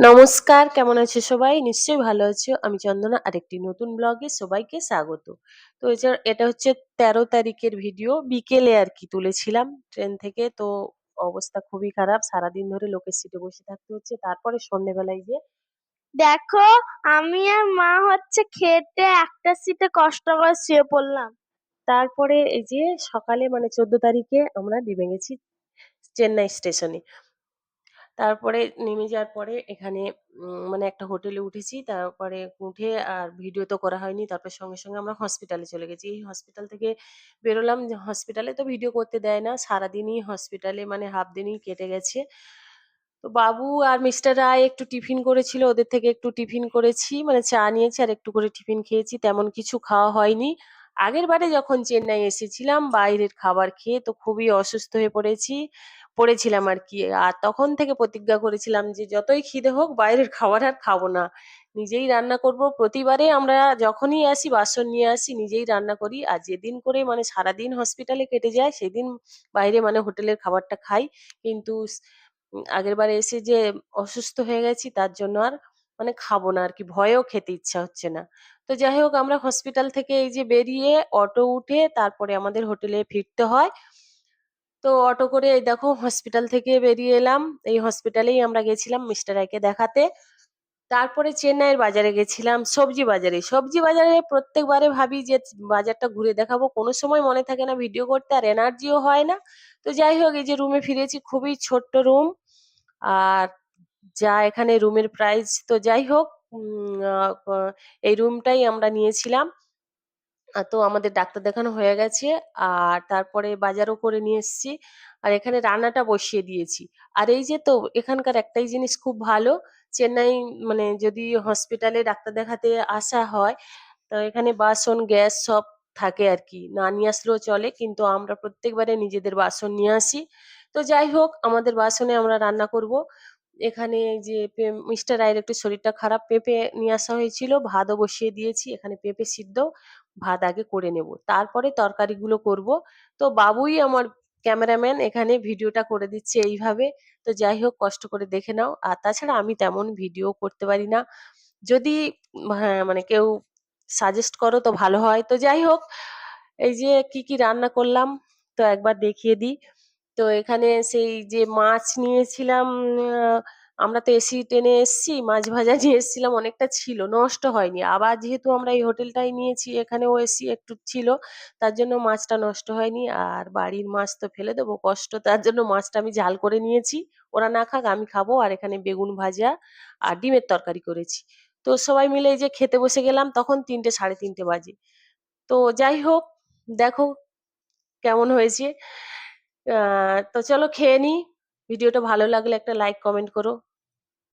নমস্কার, কেমন আছো সবাই? নিশ্চয়ই ভালো আছো। আমি চন্দনা আরেকটি নতুন ব্লগে সবাইকে স্বাগত। তো এটা হচ্ছে ১৩ তারিখের ভিডিও। বিকেলে আরকি তুলেছিলাম ট্রেন থেকে। তো অবস্থা খুবই খারাপ। সারাদিন ধরে লোকের সিটে বসে থাকতে হচ্ছে। তারপরে সন্ধ্যেবেলায় গিয়ে দেখো, আমি আর মা খেতে একটা সিটে কষ্ট করে শুয়ে পড়লাম। তারপরে এই যে সকালে মানে ১৪ তারিখে আমরা নেমে গেছি চেন্নাই স্টেশনে। তারপরে নেমে যাওয়ার পরে এখানে মানে একটা হোটেলে উঠেছি। তারপরে উঠে আর ভিডিও তো করা হয়নি। তারপর সঙ্গে, সঙ্গে আমরা হসপিটালে চলে গেছি। এই হসপিটাল থেকে বেরোলাম যে হসপিটালে তো ভিডিও করতে দেয় না। সারাদিনই হসপিটালে মানে হাফ দিনই কেটে গেছে। তো বাবু আর মিস্টার রায় একটু টিফিন করেছিল। ওদের থেকে একটু টিফিন করেছি। মানে চা নিয়েছি আর একটু করে টিফিন খেয়েছি। তেমন কিছু খাওয়া হয়নি। আগেরবারে যখন চেন্নাই এসেছিলাম বাইরের খাবার খেয়ে তো খুবই অসুস্থ হয়ে পড়েছিলাম আরকি। আর তখন থেকে প্রতিজ্ঞা করেছিলাম যে যতই খিদে হোক বাইরের খাবার আর খাবো না। নিজেই রান্না করব। প্রতিবারে আমরা যখনই আসি বাসন নিয়ে আসি নিজেই রান্না করি। আর যেদিন করে মানে সারাদিন হসপিটালে কেটে যায় সেদিন বাইরে মানে হোটেলের খাবারটা খাই। কিন্তু আগেরবারে এসে যে অসুস্থ হয়ে গেছি তার জন্য আর মানে খাবো না আরকি। ভয়েও খেতে ইচ্ছা হচ্ছে না। তো যাই হোক আমরা হসপিটাল থেকে এই যে বেরিয়ে অটো উঠে তারপরে আমাদের হোটেলে ফিরতে হয়। তো অটো করে এই দেখো হসপিটাল থেকে বেরিয়ে এলাম। এই হসপিটালেই আমরা গেছিলাম মিস্টার রায়কে দেখাতে। তারপরে চেন্নাইয়ের বাজারে গেছিলাম সবজি বাজারে। সবজি বাজারে প্রত্যেকবারে ভাবি যে বাজারটা ঘুরে দেখাবো। কোনো সময় মনে থাকে না ভিডিও করতে আর এনার্জিও হয় না। তো যাই হোক এই যে রুমে ফিরেছি খুবই ছোট্ট রুম। আর যা এখানে রুমের প্রাইস তো যাই হোক উম আ ক এই রুমটাই আমরা নিয়েছিলাম। তো আমাদের ডাক্তার দেখানো হয়ে গেছে। আর তারপরে বাজারও করে নিয়ে এসেছি। আর এখানে রান্নাটা বসিয়ে দিয়েছি। আর এই যে তো এখানকার একটাই জিনিস খুব ভালো, চেন্নাই মানে যদি হসপিটালে ডাক্তার দেখাতে আসা হয়, তো এখানে বাসন, গ্যাস সব থাকে আরকি। না নিয়ে আসলেও চলে। কিন্তু আমরা প্রত্যেকবারে নিজেদের বাসন নিয়ে আসি। তো যাই হোক আমাদের বাসনে আমরা রান্না করব। এখানে যে মিস্টার রায়ের একটু শরীরটা খারাপ, পেঁপে নিয়ে আসা হয়েছিল। ভাতও বসিয়ে দিয়েছি। এখানে পেঁপে সিদ্ধ, ভাত আগে করে নেব। তারপরে তরকারিগুলো করব। তো বাবুই আমার ক্যামেরাম্যান এখানে ভিডিওটা করে দিচ্ছে এইভাবে। তো যাই হোক কষ্ট করে দেখে নাও। আর তাছাড়া আমি তেমন ভিডিও করতে পারি না। যদি হ্যাঁ, মানে কেউ সাজেস্ট করো তো ভালো হয়। তো যাই হোক এই যে কি, কি রান্না করলাম তো একবার দেখিয়ে দিই। তো এখানে সেই যে মাছ নিয়েছিলাম আ আমরা তো এসি টেনে এসছি, মাছ ভাজা নিয়ে এসছিলাম অনেকটা ছিল, নষ্ট হয়নি। আবার যেহেতু আমরা এই হোটেলটাই নিয়েছি এখানেও এসি একটু ছিল, তার জন্য মাছটা নষ্ট হয়নি। আর বাড়ির মাছ তো ফেলে দেবো কষ্ট, তার জন্য মাছটা আমি ঝাল করে নিয়েছি। ওরা না খাক আমি খাবো। আর এখানে বেগুন ভাজা আর ডিমের তরকারি করেছি। তো সবাই মিলে এই যে খেতে বসে গেলাম তখন ৩টে ৩:৩০ বাজে। তো যাই হোক দেখো কেমন হয়েছে। তো চলো খেয়ে নিই। ভিডিওটা ভালো লাগলে একটা লাইক কমেন্ট করো।